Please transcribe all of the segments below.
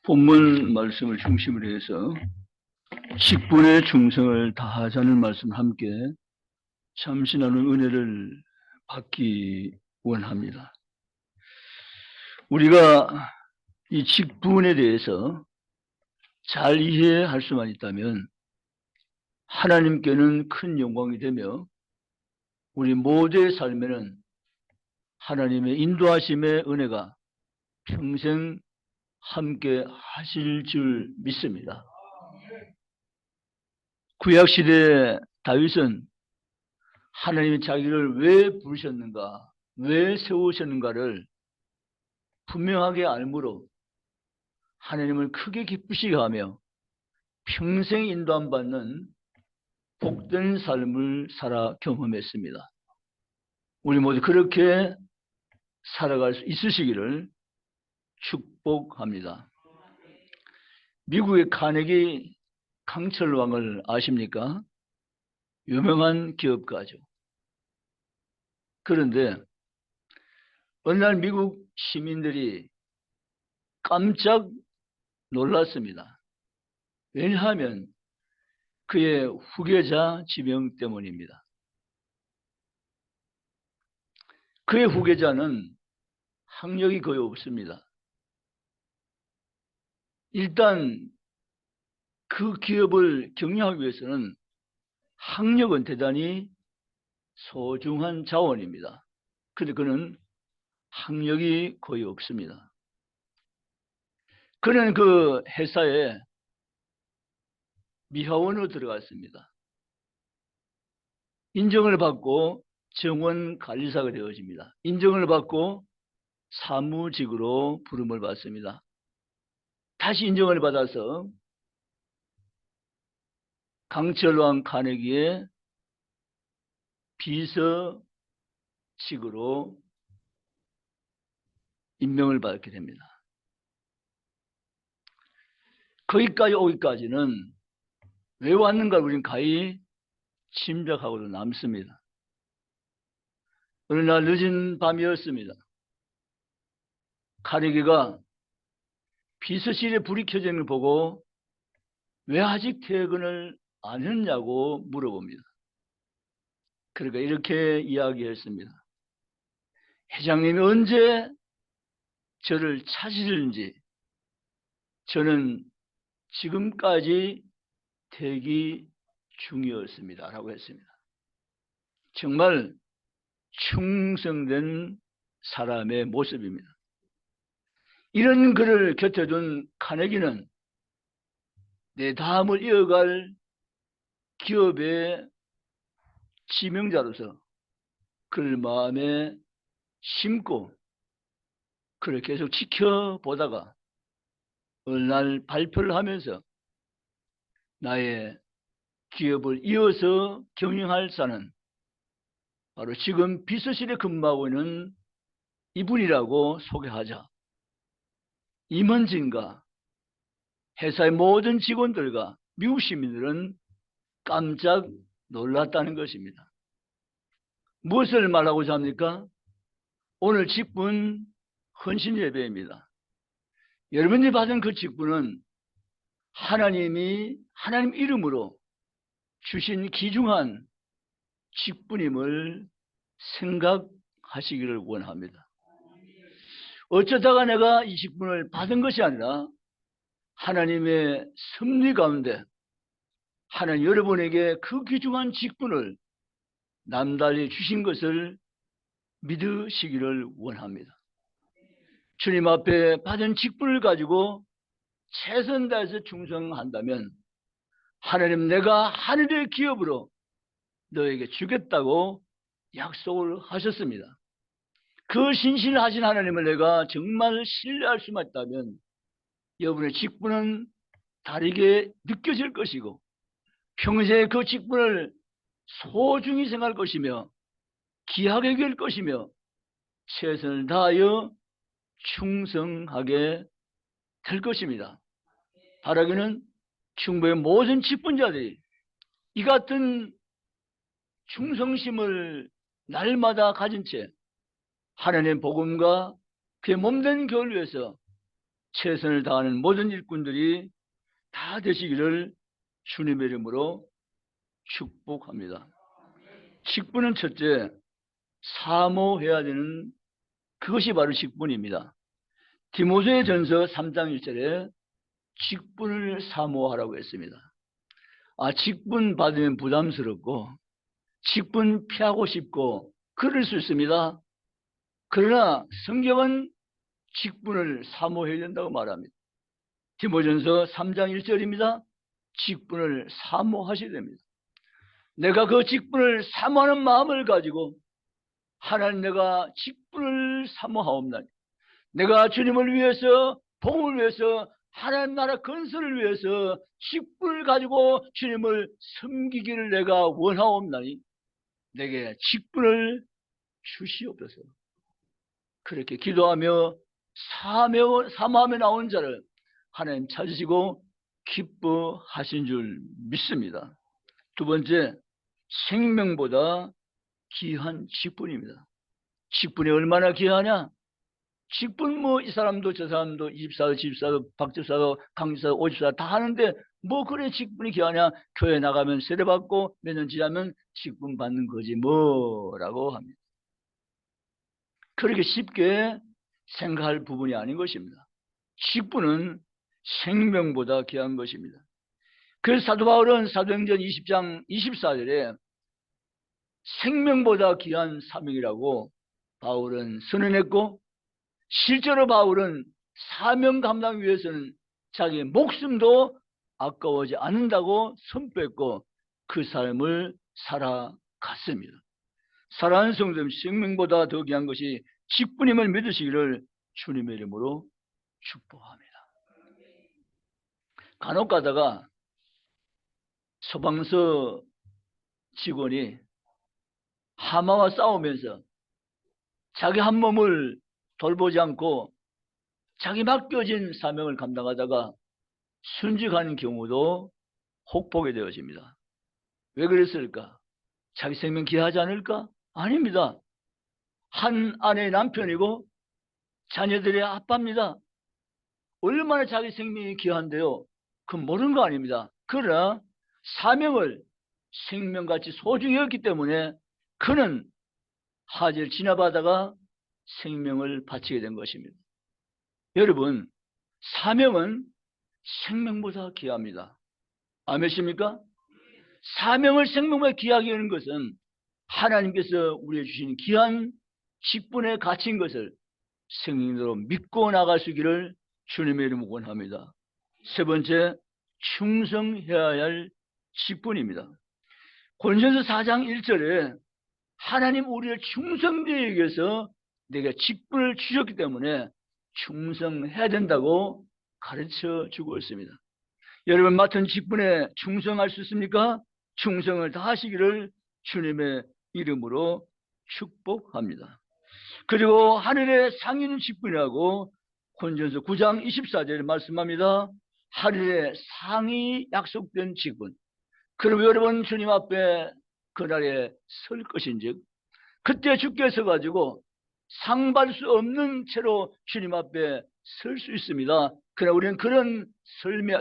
본문 말씀을 중심으로 해서 직분의 충성을 다하자는 말씀 함께 잠시 나눈 은혜를 받기 원합니다. 우리가 이 직분에 대해서 잘 이해할 수만 있다면 하나님께는 큰 영광이 되며 우리 모두의 삶에는 하나님의 인도하심의 은혜가 평생 함께 하실 줄 믿습니다. 구약시대 다윗은 하나님이 자기를 왜 부르셨는가, 왜 세우셨는가를 분명하게 알므로 하나님을 크게 기쁘시게 하며 평생 인도함 받는 복된 삶을 살아 경험했습니다. 우리 모두 그렇게 살아갈 수 있으시기를 축복합니다. 미국의 카네기 강철 왕을 아십니까? 유명한 기업가죠. 그런데 어느 날 미국 시민들이 깜짝 놀랐습니다. 왜냐하면 그의 후계자 지명 때문입니다. 그의 후계자는 학력이 거의 없습니다. 일단 그 기업을 경영하기 위해서는 학력은 대단히 소중한 자원입니다. 그런데 그는 학력이 거의 없습니다. 그는 그 회사에 미화원으로 들어갔습니다. 인정을 받고 정원 관리사가 되어집니다. 인정을 받고 사무직으로 부름을 받습니다. 다시 인정을 받아서 강철왕 카네기의 비서직으로 임명을 받게 됩니다. 거기까지 오기까지는 왜 왔는가 우리는 가히 짐작하고도 남습니다. 어느 날 늦은 밤이었습니다. 카네기가 비서실에 불이 켜져 있는 걸 보고 왜 아직 퇴근을 안 했냐고 물어봅니다. 그러니까 이렇게 이야기했습니다. 회장님이 언제 저를 찾으시는지 저는 지금까지 대기 중이었습니다. 라고 했습니다. 정말 충성된 사람의 모습입니다. 이런 그를 곁에 둔 카네기는 내 다음을 이어갈 기업의 지명자로서 그를 마음에 심고 그를 계속 지켜보다가 어느 날 발표를 하면서 나의 기업을 이어서 경영할 자는 바로 지금 비서실에 근무하고 있는 이분이라고 소개하자 임원진과 회사의 모든 직원들과 미국 시민들은 깜짝 놀랐다는 것입니다. 무엇을 말하고자 합니까? 오늘 직분 헌신 예배입니다. 여러분이 받은 그 직분은 하나님이 하나님 이름으로 주신 귀중한 직분임을 생각하시기를 원합니다. 어쩌다가 내가 이 직분을 받은 것이 아니라 하나님의 섭리 가운데 하나님 여러분에게 그 귀중한 직분을 남달리 주신 것을 믿으시기를 원합니다. 주님 앞에 받은 직분을 가지고 최선 다해서 충성한다면 하나님 내가 하늘의 기업으로 너에게 주겠다고 약속을 하셨습니다. 그 신실하신 하나님을 내가 정말 신뢰할 수만 있다면 여러분의 직분은 다르게 느껴질 것이고 평생 그 직분을 소중히 생각할 것이며 귀하게 여길 것이며 최선을 다하여 충성하게 될 것입니다. 바라기는 충북의 모든 직분자들이 이 같은 충성심을 날마다 가진 채 하나님의 복음과 그의 몸된 교회를 위해서 최선을 다하는 모든 일꾼들이 다 되시기를 주님의 이름으로 축복합니다. 직분은 첫째, 사모해야 되는 그것이 바로 직분입니다. 디모데전서 3장 1절에 직분을 사모하라고 했습니다. 직분 받으면 부담스럽고 직분 피하고 싶고 그럴 수 있습니다. 그러나 성경은 직분을 사모해야 된다고 말합니다. 디모데전서 3장 1절입니다. 직분을 사모하셔야 됩니다. 내가 그 직분을 사모하는 마음을 가지고 하나님, 내가 직분을 사모하옵나니 내가 주님을 위해서, 복음을 위해서, 하나님 나라 건설을 위해서 직분을 가지고 주님을 섬기기를 내가 원하옵나니 내게 직분을 주시옵소서. 그렇게 기도하며 사모하며 나온 자를 하나님 찾으시고 기뻐하신 줄 믿습니다. 두 번째, 생명보다 귀한 직분입니다. 직분이 얼마나 귀하냐? 직분 이 사람도 저 사람도 이집사도 집사도 박집사도 강집사도 오집사 다 하는데 그래 직분이 귀하냐? 교회 나가면 세례받고 몇 년 지나면 직분 받는 거지 뭐라고 합니다. 그렇게 쉽게 생각할 부분이 아닌 것입니다. 직분은 생명보다 귀한 것입니다. 그래서 사도 바울은 사도행전 20장 24절에 생명보다 귀한 사명이라고 바울은 선언했고, 실제로 바울은 사명 감당 위해서는 자기의 목숨도 아까워하지 않는다고 선포했고 그 삶을 살아갔습니다. 사랑하는 성도님, 생명보다 더 귀한 것이 직분임을 믿으시기를 주님의 이름으로 축복합니다. 간혹 가다가 소방서 직원이 하마와 싸우면서 자기 한 몸을 돌보지 않고 자기 맡겨진 사명을 감당하다가 순직하는 경우도 혹보게 되어집니다. 왜 그랬을까? 자기 생명 귀하지 않을까? 아닙니다. 한 아내의 남편이고 자녀들의 아빠입니다. 얼마나 자기 생명이 귀한데요. 그건 모르는 거 아닙니다. 그러나 사명을 생명같이 소중히 여겼기 때문에 그는 하지를 지나가다가 생명을 바치게 된 것입니다. 여러분, 사명은 생명보다 귀합니다. 아멘입니까? 사명을 생명보다 귀하게 하는 것은 하나님께서 우리에게 주신 귀한 직분의 가치인 것을 생명으로 믿고 나갈 수 있기를 주님의 이름으로 원합니다. 세 번째, 충성해야 할 직분입니다. 고린도전서 4장 1절에 하나님 우리를 충성되게 위해서 내가 직분을 주셨기 때문에 충성해야 된다고 가르쳐 주고 있습니다. 여러분, 맡은 직분에 충성할 수 있습니까? 충성을 다하시기를 주님의 이름으로 축복합니다. 그리고 하늘의 상인 직분이라고 고린도전서 9장 24절에 말씀합니다. 하늘의 상이 약속된 직분. 그럼 여러분 주님 앞에 그날에 설 것인즉 그때 주께서 가지고 상 받을 수 없는 채로 주님 앞에 설 수 있습니다. 그러나 우리는 그런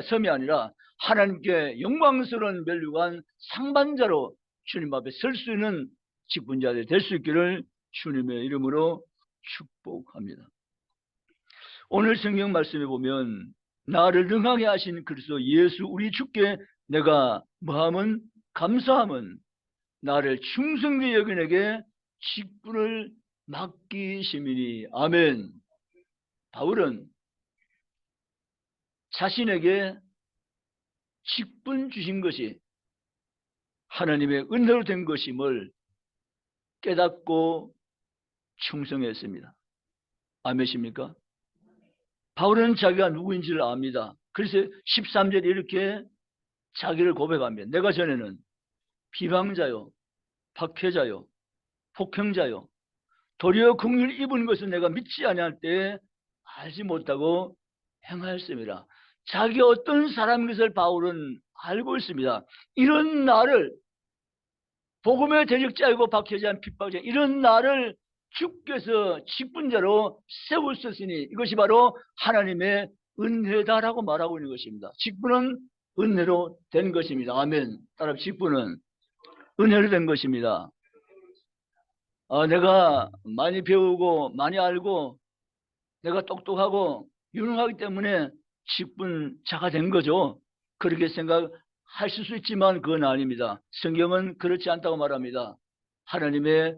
섬이 아니라 하나님께 영광스러운 멸류관 상반자로 주님 앞에 설 수 있는 직분자들이 될 수 있기를 주님의 이름으로 축복합니다. 오늘 성경 말씀에 보면 나를 능하게 하신 그리스도 예수 우리 주께 내가 뭐하면 감사함은 나를 충성되게 여기에게 직분을 맡기심이니. 아멘. 바울은 자신에게 직분 주신 것이 하나님의 은혜로 된 것임을 깨닫고 충성했습니다. 아멘입니까? 바울은 자기가 누구인지를 압니다. 그래서 13절에 이렇게 자기를 고백합니다. 내가 전에는 비방자요, 박해자요, 폭행자요, 도리어 긍휼을 입은 것을 내가 믿지 아니할 때에 알지 못하고 행하였습니다. 자기 어떤 사람인 것을 바울은 알고 있습니다. 이런 나를 복음의 대적자이고 박해자, 핍박자, 이런 나를 주께서 직분자로 세우셨으니 이것이 바로 하나님의 은혜다라고 말하고 있는 것입니다. 직분은 은혜로 된 것입니다. 아멘. 따라 직분은 은혜로 된 것입니다. 내가 많이 배우고 많이 알고 내가 똑똑하고 유능하기 때문에 직분자가 된 거죠. 그렇게 생각하실 수 있지만 그건 아닙니다. 성경은 그렇지 않다고 말합니다. 하나님의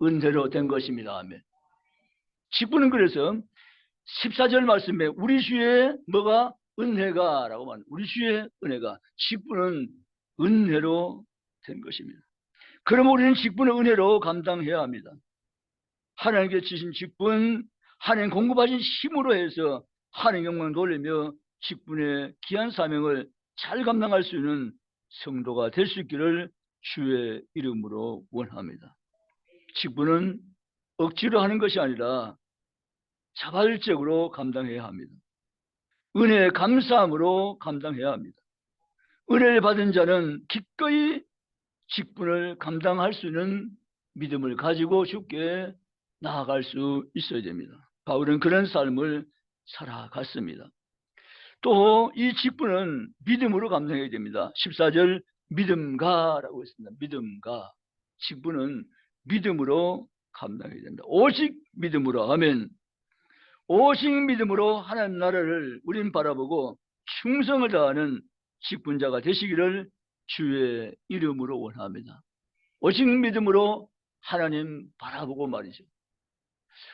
은혜로 된 것입니다. 아멘. 직분은 그래서 14절 말씀에 우리 주의 뭐가 은혜가 라고 말합니다. 우리 주의 은혜가, 직분은 은혜로 된 것입니다. 그럼 우리는 직분을 은혜로 감당해야 합니다. 하나님께 주신 직분, 하나님 공급하신 힘으로 해서 하나님 영광을 돌리며 직분의 귀한 사명을 잘 감당할 수 있는 성도가 될 수 있기를 주의 이름으로 원합니다. 직분은 억지로 하는 것이 아니라 자발적으로 감당해야 합니다. 은혜의 감사함으로 감당해야 합니다. 은혜를 받은 자는 기꺼이 직분을 감당할 수 있는 믿음을 가지고 주께 나아갈 수 있어야 됩니다. 바울은 그런 삶을 살아갔습니다. 또 이 직분은 믿음으로 감당해야 됩니다. 14절 믿음가라고 했습니다. 믿음가. 직분은 믿음으로 감당해야 됩니다. 오직 믿음으로. 아멘. 오직 믿음으로 하나님 나라를 우린 바라보고 충성을 다하는 직분자가 되시기를 주의 이름으로 원합니다. 오직 믿음으로 하나님 바라보고 말이죠.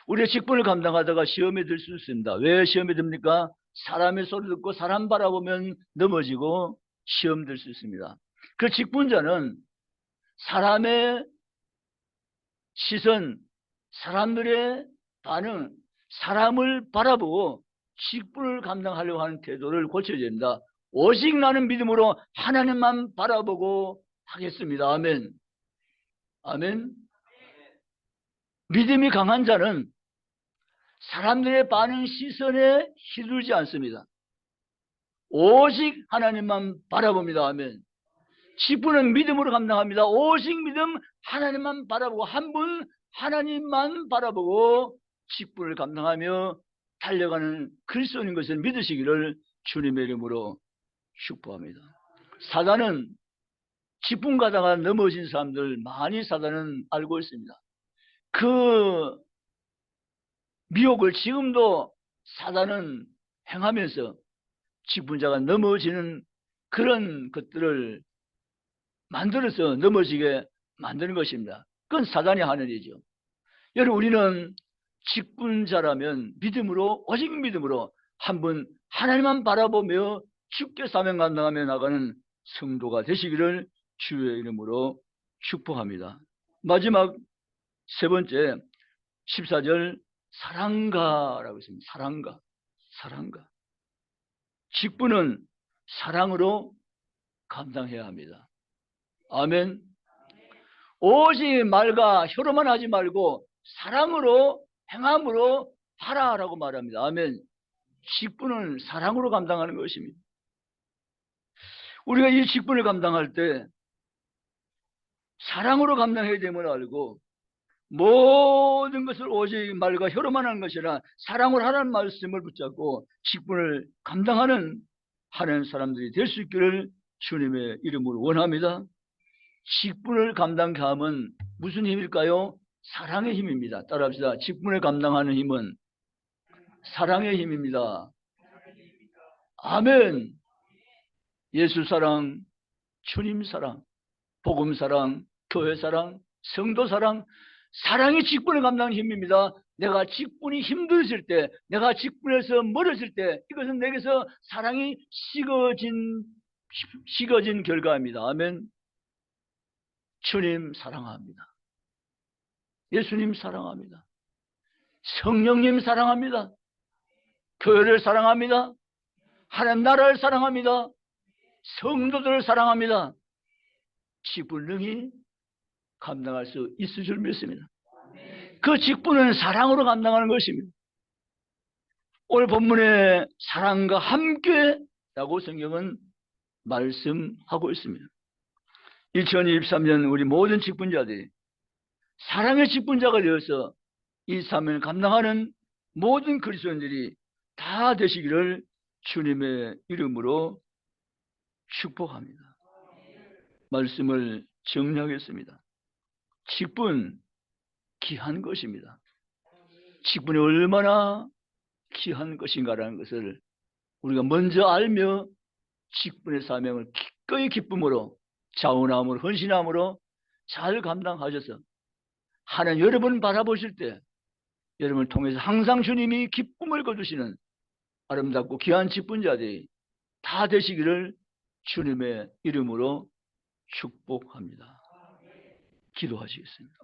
우리의 직분을 감당하다가 시험에 들 수 있습니다. 왜 시험에 듭니까? 사람의 소리 듣고 사람 바라보면 넘어지고 시험 들 수 있습니다. 그 직분자는 사람의 시선, 사람들의 반응, 사람을 바라보고 직분을 감당하려고 하는 태도를 고쳐야 됩니다. 오직 나는 믿음으로 하나님만 바라보고 하겠습니다. 아멘. 아멘. 믿음이 강한 자는 사람들의 반응 시선에 휘둘리지 않습니다. 오직 하나님만 바라봅니다. 아멘. 직분은 믿음으로 감당합니다. 오직 믿음, 하나님만 바라보고 한 분 하나님만 바라보고 직분을 감당하며 달려가는 그리스도인 것을 믿으시기를 주님의 이름으로 축복합니다. 사단은 직분 가다가 넘어진 사람들 많이 사단은 알고 있습니다. 그 미혹을 지금도 사단은 행하면서 직분자가 넘어지는 그런 것들을 만들어서 넘어지게 만드는 것입니다. 그건 사단이 하는 일이죠. 여러분, 우리는 직분자라면 믿음으로, 오직 믿음으로 한 분 하나님만 바라보며 주께 사명 감당하며 나가는 성도가 되시기를 주의 이름으로 축복합니다. 마지막 세 번째 14절 사랑가라고 있습니다. 사랑가. 직분은 사랑으로 감당해야 합니다. 아멘. 오직 말과 혀로만 하지 말고 사랑으로 행함으로 하라라고 말합니다. 아멘. 직분은 사랑으로 감당하는 것입니다. 우리가 이 직분을 감당할 때 사랑으로 감당해야 됨을 알고 모든 것을 오직 말과 혀로만 하는 것이 아니라 사랑으로 하라는 말씀을 붙잡고 직분을 감당하는 하는 사람들이 될 수 있기를 주님의 이름으로 원합니다. 직분을 감당함은 무슨 힘일까요? 사랑의 힘입니다. 따라합시다. 직분을 감당하는 힘은 사랑의 힘입니다. 아멘. 예수 사랑, 주님 사랑, 복음 사랑, 교회 사랑, 성도 사랑, 사랑이 직분을 감당하는 힘입니다. 내가 직분이 힘들어질 때, 내가 직분에서 멀어질 때 이것은 내게서 사랑이 식어진 결과입니다. 아멘. 주님 사랑합니다. 예수님 사랑합니다. 성령님 사랑합니다. 교회를 사랑합니다. 하나님 나라를 사랑합니다. 성도들을 사랑합니다. 직분능히 감당할 수 있을 줄 믿습니다. 그 직분은 사랑으로 감당하는 것입니다. 오늘 본문에 사랑과 함께라고 성경은 말씀하고 있습니다. 2023년 우리 모든 직분자들이 사랑의 직분자가 되어서 이 사명을 감당하는 모든 그리스도인들이 다 되시기를 주님의 이름으로 축복합니다. 말씀을 정리하겠습니다. 직분 귀한 것입니다. 직분이 얼마나 귀한 것인가라는 것을 우리가 먼저 알며 직분의 사명을 기꺼이 기쁨으로 자원함으로 헌신함으로 잘 감당하셔서 하나님 여러분 바라보실 때 여러분을 통해서 항상 주님이 기쁨을 거두시는 아름답고 귀한 직분자들이 다 되시기를 주님의 이름으로 축복합니다. 기도하시겠습니다.